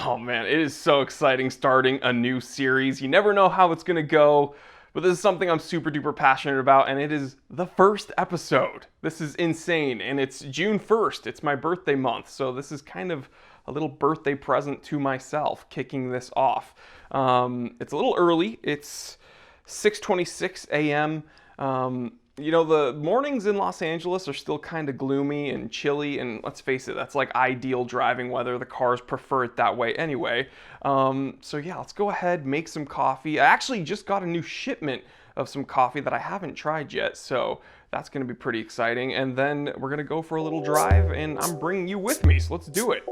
Oh man, it is so exciting starting a new series. You never know how it's gonna go, but this is something I'm super duper passionate about, and it is the first episode. This is insane, and it's June 1st. It's my birthday month, so this is kind of a little birthday present to myself, kicking this off. It's a little early. It's 6:26 a.m. The mornings in Los Angeles are still kind of gloomy and chilly, and let's face it, that's like ideal driving weather. The cars prefer it that way anyway. So yeah, let's go ahead, make some coffee. I actually just got a new shipment of some coffee that I haven't tried yet, so that's gonna be pretty exciting. And then we're gonna go for a little drive, and I'm bringing you with me, so let's do it.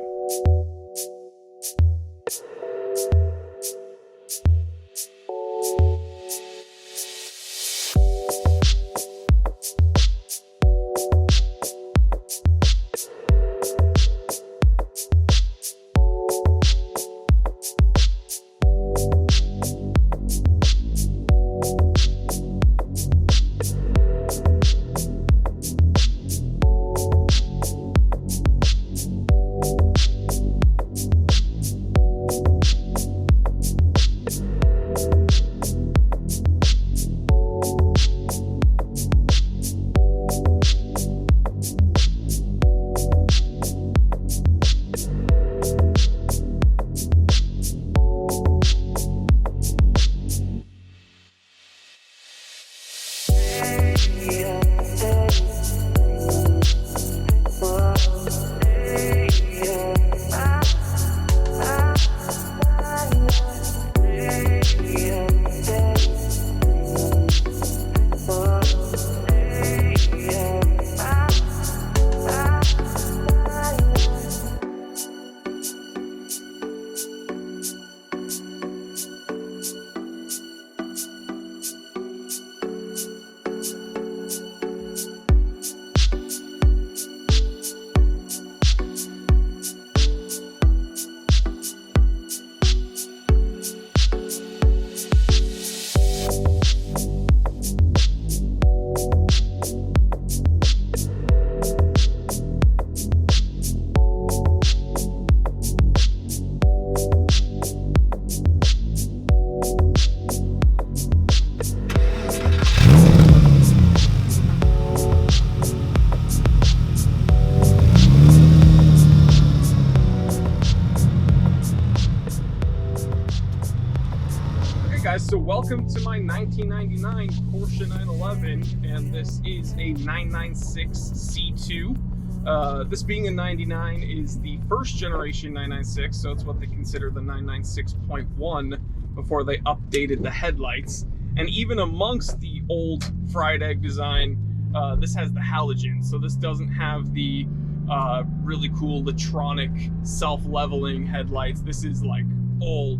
So welcome to my 1999 Porsche 911, and this is a 996 C2. This being a 99 is the first generation 996, so it's what they consider the 996.1 before they updated the headlights. And even amongst the old fried egg design, this has the halogen, so this doesn't have the really cool electronic self-leveling headlights. This is like old.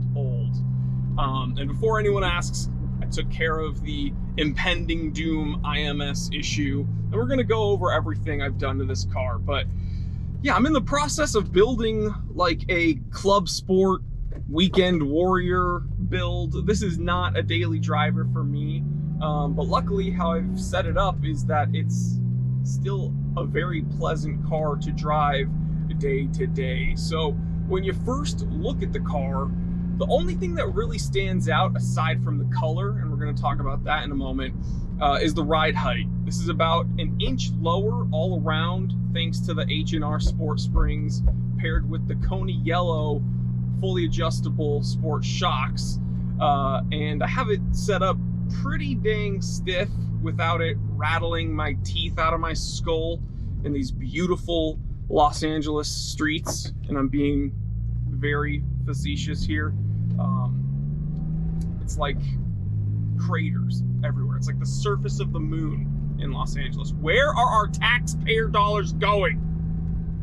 And before anyone asks, I took care of the impending doom IMS issue, and we're gonna go over everything I've done to this car. But yeah, I'm in the process of building like a club sport weekend warrior build. This is not a daily driver for me, but luckily how I've set it up is that it's still a very pleasant car to drive day to day. So when you first look at the car, the only thing that really stands out aside from the color, and we're going to talk about that in a moment, is the ride height. This is about an inch lower all around thanks to the H&R Sport Springs paired with the Coney Yellow fully adjustable sport shocks. And I have it set up pretty dang stiff without it rattling my teeth out of my skull in these beautiful Los Angeles streets. And I'm being very facetious here. It's like craters everywhere. It's like the surface of the moon in Los Angeles. Where are our taxpayer dollars going?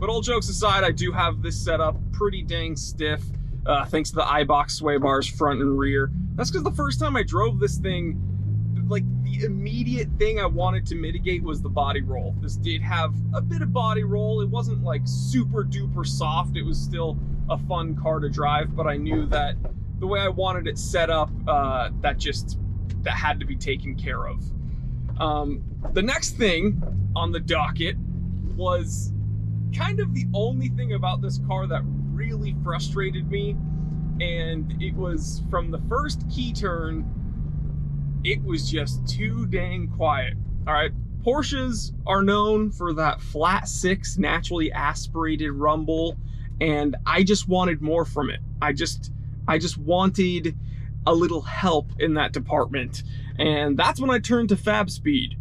But all jokes aside, I do have this set up pretty dang stiff, thanks to the iBox sway bars front and rear. That's because the first time I drove this thing, like the immediate thing I wanted to mitigate was the body roll. This did have a bit of body roll. It wasn't like super duper soft. It was still a fun car to drive, but I knew that the way I wanted it set up, that had to be taken care of. The next thing on the docket was kind of the only thing about this car that really frustrated me, and it was from the first key turn, it was just too dang quiet. All right, Porsches are known for that flat six, naturally aspirated rumble, and I just wanted more from it. I just wanted a little help in that department, and that's when I turned to FabSpeed.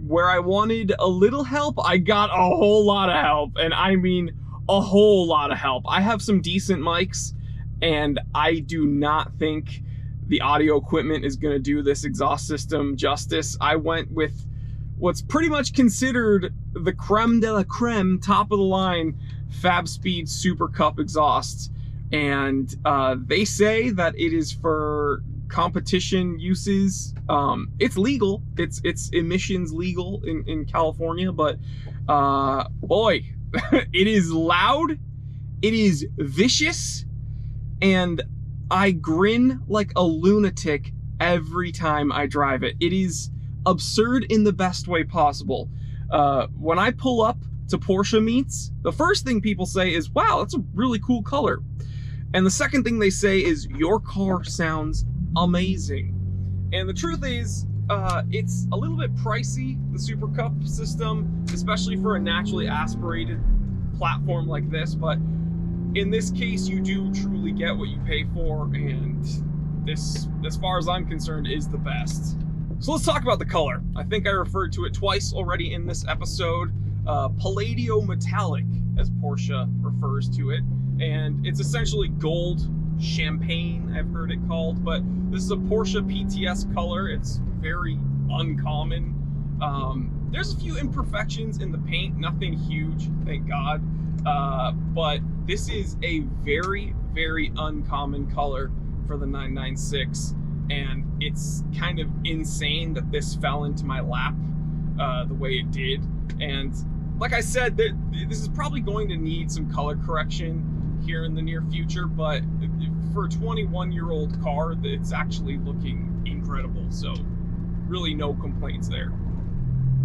Where I wanted a little help, I got a whole lot of help, and I mean a whole lot of help. I have some decent mics, and I do not think the audio equipment is going to do this exhaust system justice. I went with what's pretty much considered the creme de la creme, top of the line FabSpeed Super Cup exhaust, and they say that it is for competition uses. It's legal, it's emissions legal in California, but boy, it is loud, it is vicious, and I grin like a lunatic every time I drive it. It is absurd in the best way possible. When I pull up to Porsche meets, the first thing people say is, wow, that's a really cool color. And the second thing they say is, your car sounds amazing. And the truth is, it's a little bit pricey, the Super Cup system, especially for a naturally aspirated platform like this, but in this case, you do truly get what you pay for, and this, as far as I'm concerned, is the best. So let's talk about the color. I think I referred to it twice already in this episode. Palladio Metallic, as Porsche refers to it, and it's essentially gold champagne, I've heard it called, but this is a Porsche PTS color. It's very uncommon. There's a few imperfections in the paint, nothing huge, thank God. But this is a very, very uncommon color for the 996, and it's kind of insane that this fell into my lap the way it did. And like I said, this is probably going to need some color correction here in the near future, but for a 21-year-old car, it's actually looking incredible, so really no complaints there.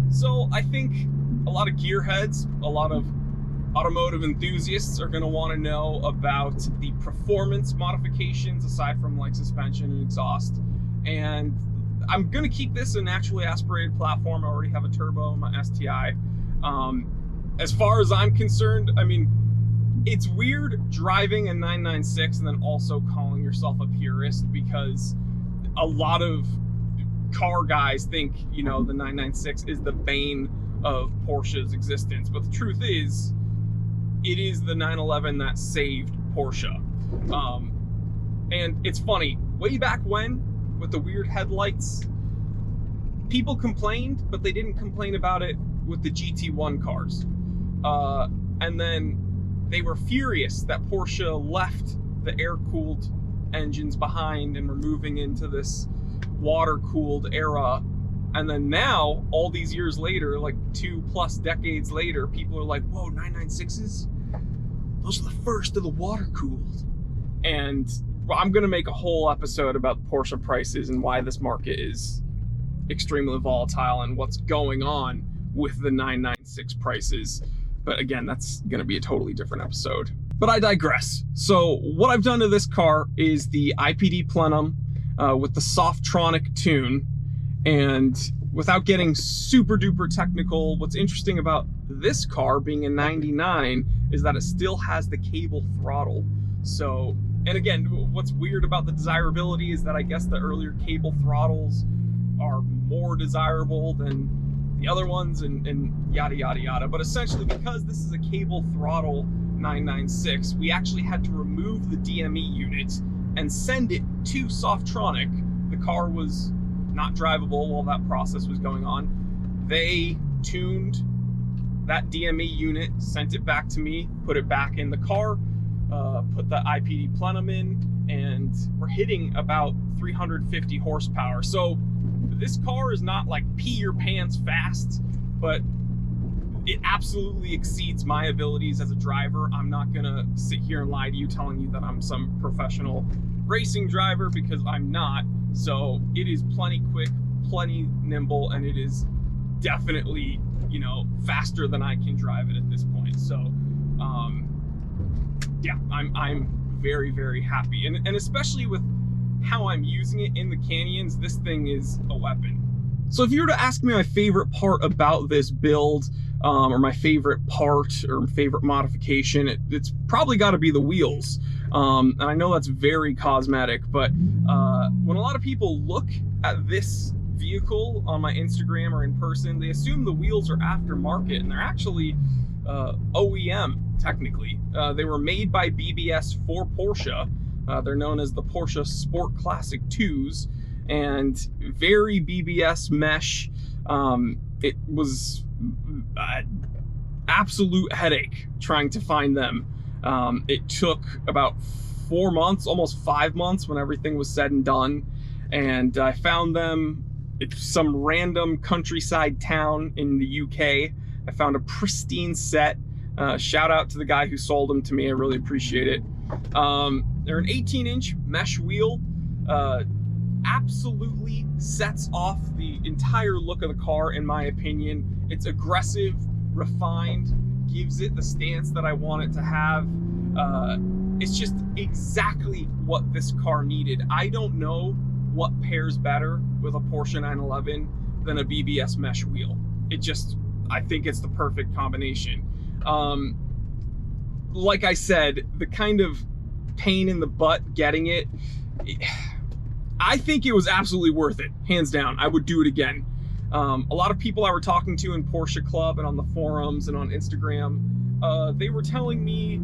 So I think a lot of gearheads, a lot of automotive enthusiasts are going to want to know about the performance modifications aside from like suspension and exhaust. And I'm going to keep this a naturally aspirated platform. I already have a turbo in my STI. As far as I'm concerned, I mean, it's weird driving a 996 and then also calling yourself a purist, because a lot of car guys think, you know, the 996 is the bane of Porsche's existence. But the truth is, it is the 911 that saved Porsche. And it's funny, way back when, with the weird headlights, people complained, but they didn't complain about it with the GT1 cars. And then they were furious that Porsche left the air-cooled engines behind and were moving into this water-cooled era. And then now, all these years later, like 2+ decades later, people are like, whoa, 996s? Those are the first of the water-cooled. And I'm gonna make a whole episode about Porsche prices and why this market is extremely volatile and what's going on with the 996 prices. But again, that's gonna be a totally different episode. But I digress. So what I've done to this car is the IPD plenum with the Softronic tune. And without getting super duper technical, what's interesting about this car being a 99 is that it still has the cable throttle. So, and again, what's weird about the desirability is that I guess the earlier cable throttles are more desirable than the other ones, and yada yada yada. But essentially, because this is a cable throttle 996, we actually had to remove the DME unit and send it to Softronic. The car was not drivable while that process was going on. They tuned that DME unit, sent it back to me, put it back in the car, put the IPD plenum in, and we're hitting about 350 horsepower. So this car is not like pee your pants fast, but it absolutely exceeds my abilities as a driver. I'm not gonna sit here and lie to you telling you that I'm some professional racing driver, because I'm not. So it is plenty quick, plenty nimble, and it is definitely, you know, faster than I can drive it at this point. So yeah, I'm very, very happy, and especially with how I'm using it in the canyons, this thing is a weapon. So if you were to ask me my favorite part about this build, or my favorite part or favorite modification, it's probably got to be the wheels. And I know that's very cosmetic, but when a lot of people look at this vehicle on my Instagram or in person, they assume the wheels are aftermarket, and they're actually OEM, technically. They were made by BBS for Porsche. They're known as the Porsche Sport Classic 2s, and very BBS mesh. It was absolute headache trying to find them. It took about 4 months, almost 5 months when everything was said and done, and I found them at some random countryside town in the UK. I found a pristine set. Shout out to the guy who sold them to me. I really appreciate it. They're an 18-inch mesh wheel. Absolutely sets off the entire look of the car, in my opinion. It's aggressive, refined, gives it the stance that I want it to have. It's just exactly what this car needed. I don't know what pairs better with a Porsche 911 than a BBS mesh wheel. I think it's the perfect combination. Like I said, the kind of pain in the butt getting it, I think it was absolutely worth it, hands down. I would do it again. A lot of people I were talking to in Porsche Club and on the forums and on Instagram, they were telling me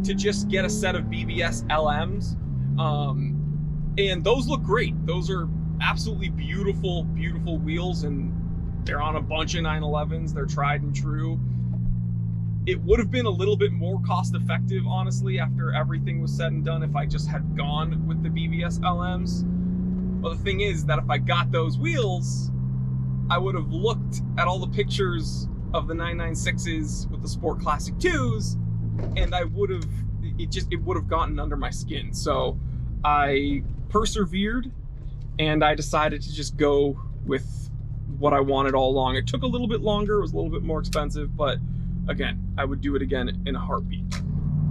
to just get a set of BBS LMs, and those look great. Those are absolutely beautiful, beautiful wheels, and they're on a bunch of 911s. They're tried and true. It would have been a little bit more cost effective, honestly, after everything was said and done, if I just had gone with the BBS LMs. Well, the thing is that if I got those wheels, I would have looked at all the pictures of the 996s with the Sport Classic 2s, and I would have, it would have gotten under my skin. So I persevered, and I decided to just go with what I wanted all along. It took a little bit longer, it was a little bit more expensive, but again, I would do it again in a heartbeat.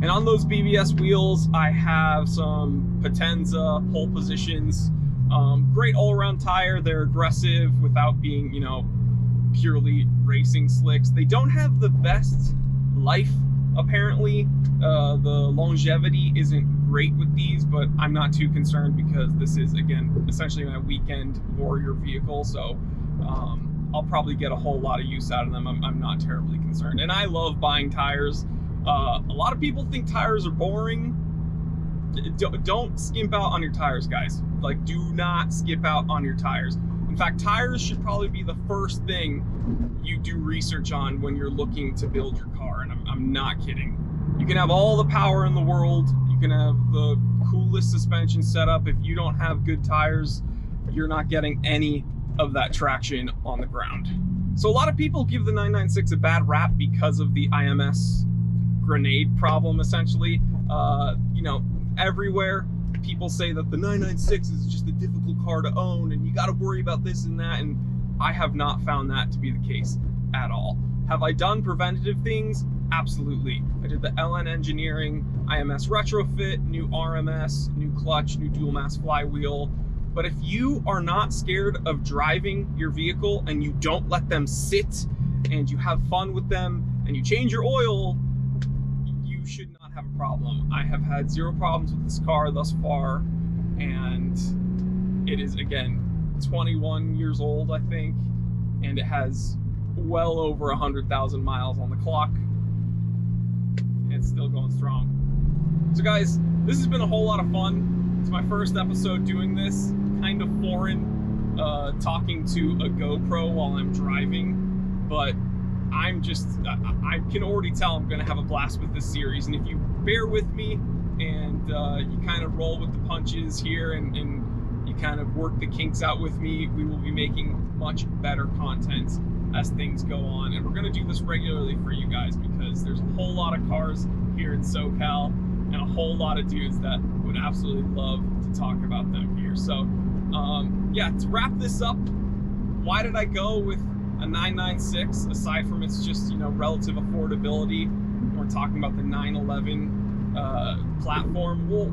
And on those BBS wheels, I have some Potenza pole positions. Great all-around tire. They're aggressive without being, purely racing slicks. They don't have the best life, apparently. The longevity isn't great with these, but I'm not too concerned because this is, again, essentially my weekend warrior vehicle. So I'll probably get a whole lot of use out of them. I'm not terribly concerned. And I love buying tires. A lot of people think tires are boring. Don't skimp out on your tires, guys. Like, do not skip out on your tires. In fact, tires should probably be the first thing you do research on when you're looking to build your car, and I'm not kidding. You can have all the power in the world, you can have the coolest suspension setup. If you don't have good tires, you're not getting any of that traction on the ground. So a lot of people give the 996 a bad rap because of the IMS grenade problem, essentially. Everywhere people say that the 996 is just a difficult car to own and you got to worry about this and that, and I have not found that to be the case at all. Have I done preventative things? Absolutely. I did the LN Engineering IMS retrofit, new RMS, new clutch, new dual mass flywheel. But if you are not scared of driving your vehicle and you don't let them sit and you have fun with them and you change your oil, you should not have a problem. I have had zero problems with this car thus far, and it is, again, 21 years old, I think, and it has well over 100,000 miles on the clock. It's still going strong. So guys, this has been a whole lot of fun. It's my first episode doing this. Kind of foreign, talking to a GoPro while I'm driving, but I can already tell I'm gonna have a blast with this series. And if you bear with me and you kind of roll with the punches here and you kind of work the kinks out with me, we will be making much better content as things go on. And we're gonna do this regularly for you guys because there's a whole lot of cars here in SoCal and a whole lot of dudes that would absolutely love to talk about them here. So yeah, to wrap this up, why did I go with a 996 aside from its just, relative affordability? We're talking about the 911 platform. Well,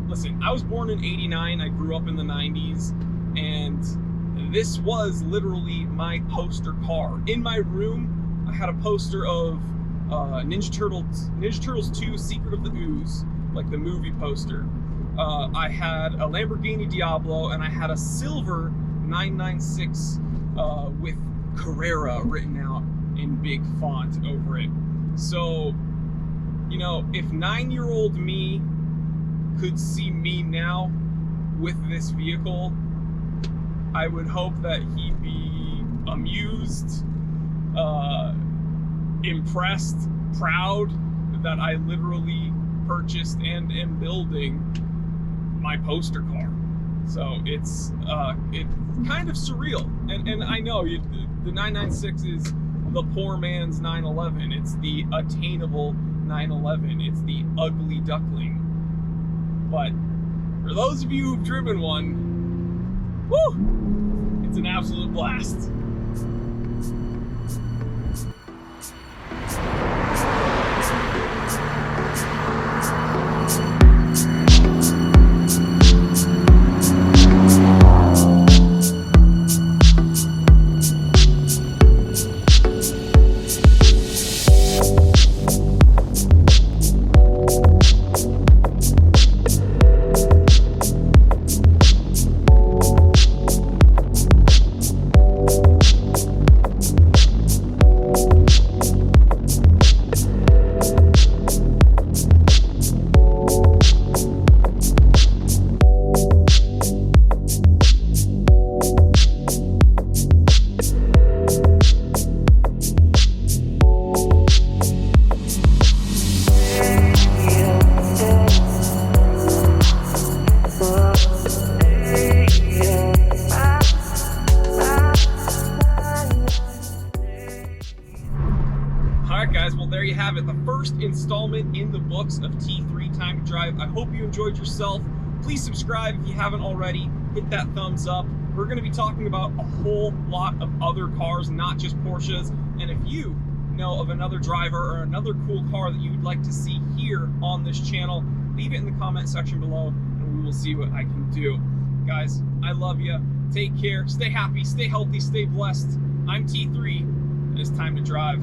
listen, I was born in '89. I grew up in the '90s, and this was literally my poster car. In my room, I had a poster of Ninja Turtles 2: Secret of the Ooze, like the movie poster. I had a Lamborghini Diablo, and I had a silver 996 with Carrera written out in big font over it. So, you know, if 9-year-old me could see me now with this vehicle, I would hope that he'd be amused, impressed, proud that I literally purchased and am building my poster car. So it's kind of surreal, and I know the 996 is the poor man's 911. It's the attainable 911. It's the ugly duckling. But for those of you who've driven one, woo, it's an absolute blast. Guys, well, there you have it, the first installment in the books of T3 Time to Drive. I hope you enjoyed yourself. Please subscribe if you haven't already. Hit that thumbs up. We're going to be talking about a whole lot of other cars, not just Porsches. And if you know of another driver or another cool car that you'd like to see here on this channel, leave it in the comment section below and we will see what I can do. Guys, I love you. Take care. Stay happy. Stay healthy. Stay blessed. I'm T3, and it's time to drive.